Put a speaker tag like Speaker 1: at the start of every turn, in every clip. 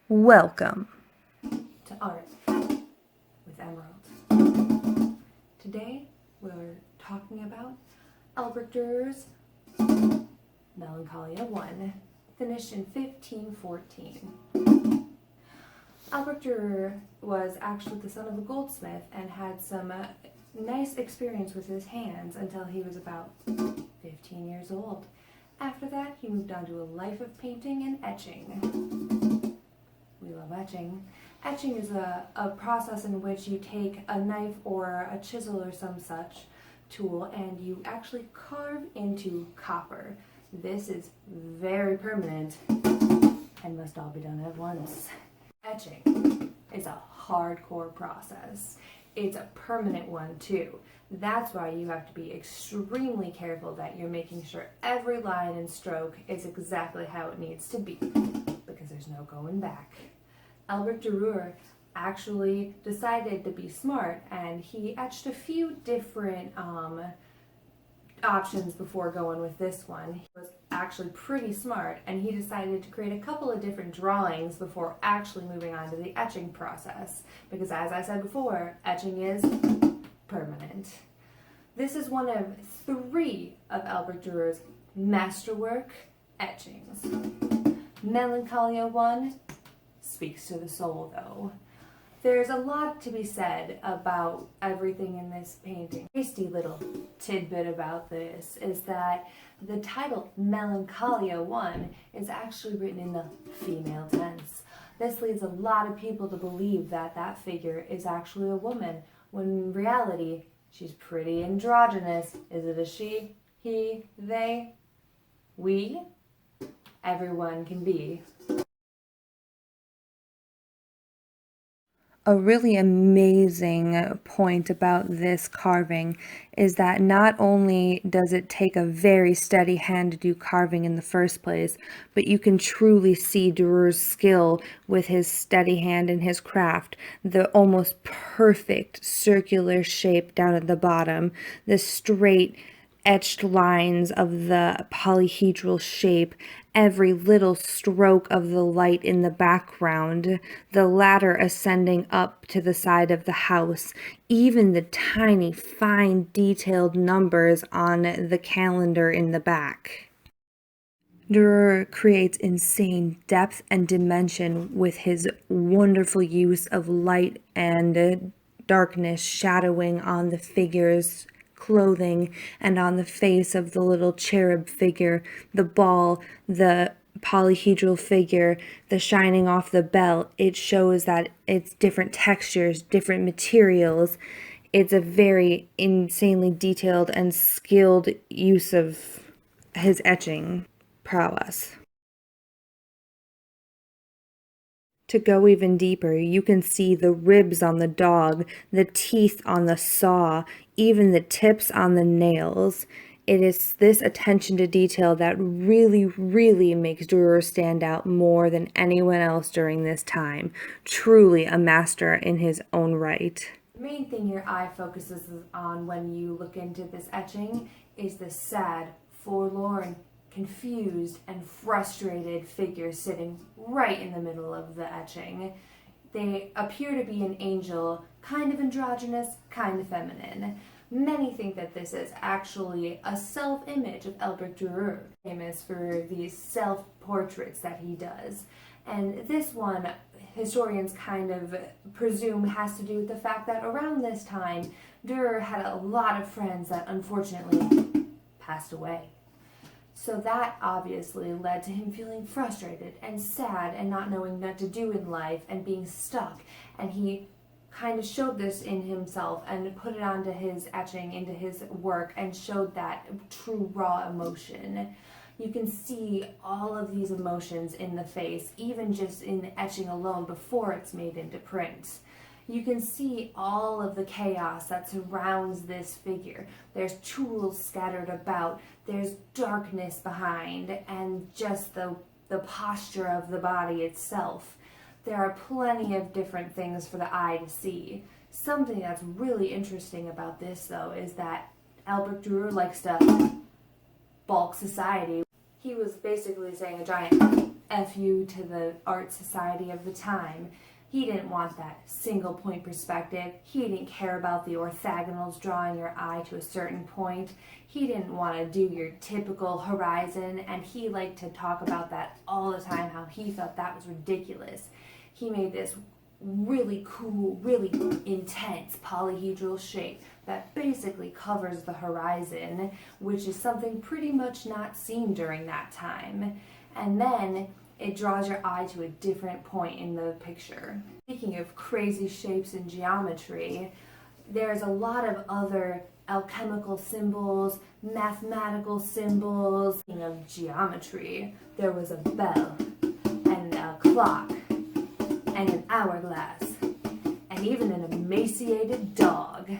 Speaker 1: Welcome
Speaker 2: to Art with Emerald. Today we're talking about Albrecht Dürer's Melancholia 1, finished in 1514. Albrecht Dürer was actually the son of a goldsmith and had some nice experience with his hands until he was about 15 years old. After that, he moved on to a life of painting and etching. We love etching. Etching is a process in which you take a knife or a chisel or some such tool and you actually carve into copper. This is very permanent and must all be done at once. Etching is a hardcore process. It's a permanent one too. That's why you have to be extremely careful that you're making sure every line and stroke is exactly how it needs to be, because there's no going back. Albrecht Dürer actually decided to be smart, and he etched a few different options before going with this one. He was actually pretty smart, and he decided to create a couple of different drawings before actually moving on to the etching process, because as I said before, etching is permanent. This is one of 3 of Albrecht Dürer's masterwork etchings. Melancholia 1 speaks to the soul, though. There's a lot to be said about everything in this painting. A tasty little tidbit about this is that the title Melancholia 1 is actually written in the female tense. This leads a lot of people to believe that that figure is actually a woman, when in reality, she's pretty androgynous. Is it a she, he, they, we? Everyone can be.
Speaker 1: A really amazing point about this carving is that not only does it take a very steady hand to do carving in the first place, but you can truly see Dürer's skill with his steady hand and his craft. The almost perfect circular shape down at the bottom, the straight etched lines of the polyhedral shape, every little stroke of the light in the background, the ladder ascending up to the side of the house, even the tiny, fine, detailed numbers on the calendar in the back. Dürer creates insane depth and dimension with his wonderful use of light and darkness shadowing on the figures' clothing and on the face of the little cherub figure, the ball, the polyhedral figure, the shining off the belt. It shows that it's different textures, different materials. It's a very insanely detailed and skilled use of his etching prowess. To go even deeper, you can see the ribs on the dog, the teeth on the saw, even the tips on the nails. It is this attention to detail that really makes Dürer stand out more than anyone else during this time. Truly a master in his own right.
Speaker 2: The main thing your eye focuses on when you look into this etching is the sad, forlorn, confused and frustrated figure sitting right in the middle of the etching. They appear to be an angel, kind of androgynous, kind of feminine. Many think that this is actually a self-image of Albrecht Dürer, famous for these self-portraits that he does. And this one, historians kind of presume has to do with the fact that around this time, Dürer had a lot of friends that unfortunately passed away. So that obviously led to him feeling frustrated and sad and not knowing what to do in life and being stuck. And he kind of showed this in himself and put it onto his etching, into his work, and showed that true raw emotion. You can see all of these emotions in the face, even just in the etching alone before it's made into print. You can see all of the chaos that surrounds this figure. There's tools scattered about, there's darkness behind, and just the posture of the body itself. There are plenty of different things for the eye to see. Something that's really interesting about this, though, is that Albrecht Dürer likes to bulk society. He was basically saying a giant F you to the art society of the time. He didn't want that single point perspective. He didn't care about the orthogonals drawing your eye to a certain point. He didn't want to do your typical horizon, and he liked to talk about that all the time, how he thought that was ridiculous. He made this really cool, really intense polyhedral shape that basically covers the horizon, which is something pretty much not seen during that time. And then it draws your eye to a different point in the picture. Speaking of crazy shapes and geometry, there's a lot of other alchemical symbols, mathematical symbols. Speaking of geometry, there was a bell and a clock and an hourglass and even an emaciated dog.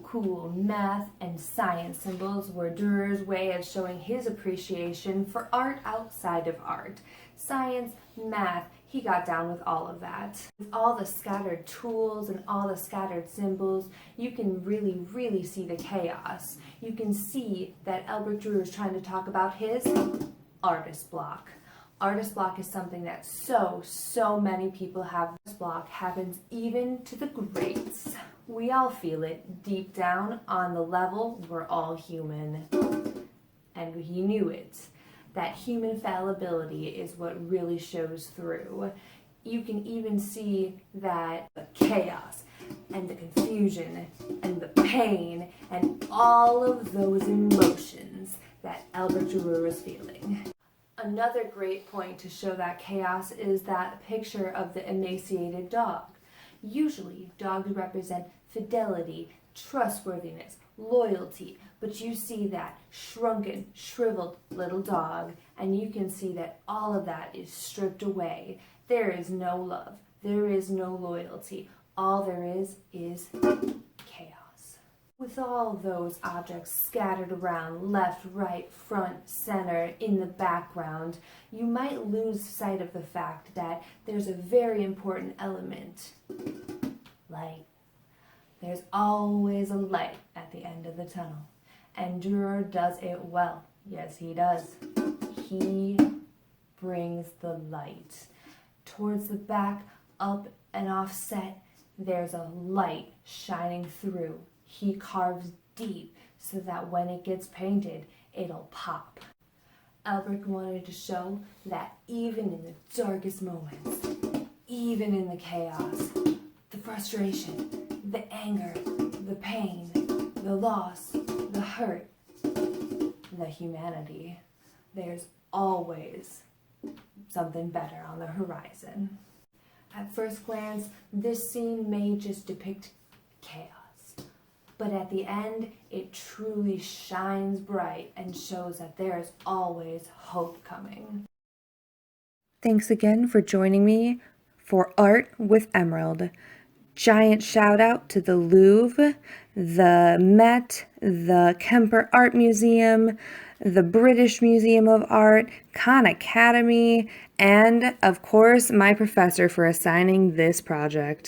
Speaker 2: Cool math and science symbols were Durer's way of showing his appreciation for art outside of art. Science, math, he got down with all of that. With all the scattered tools and all the scattered symbols, you can really see the chaos. You can see that Albert Dürer is trying to talk about his artist block. Artist block is something that so many people have. Artist block happens even to the greats. We all feel it deep down on the level we're all human. And he knew it. That human fallibility is what really shows through. You can even see that the chaos and the confusion and the pain and all of those emotions that Albert Dürer was feeling. Another great point to show that chaos is that picture of the emaciated dog. Usually, dogs represent fidelity, trustworthiness, loyalty, but you see that shrunken, shriveled little dog, and you can see that all of that is stripped away. There is no love. There is no loyalty. All there is chaos. With all those objects scattered around left, right, front, center, in the background, you might lose sight of the fact that there's a very important element. Light. There's always a light at the end of the tunnel. And Dürer does it well. Yes, he does. He brings the light. Towards the back, up and offset, there's a light shining through. He carves deep so that when it gets painted, it'll pop. Albert wanted to show that even in the darkest moments, even in the chaos, the frustration, the anger, the pain, the loss, the hurt, the humanity, there's always something better on the horizon. At first glance, this scene may just depict chaos, but at the end, it truly shines bright and shows that there is always hope coming.
Speaker 1: Thanks again for joining me for Art with Emerald. Giant shout out to the Louvre, the Met, the Kemper Art Museum, the British Museum of Art, Khan Academy, and of course my professor for assigning this project.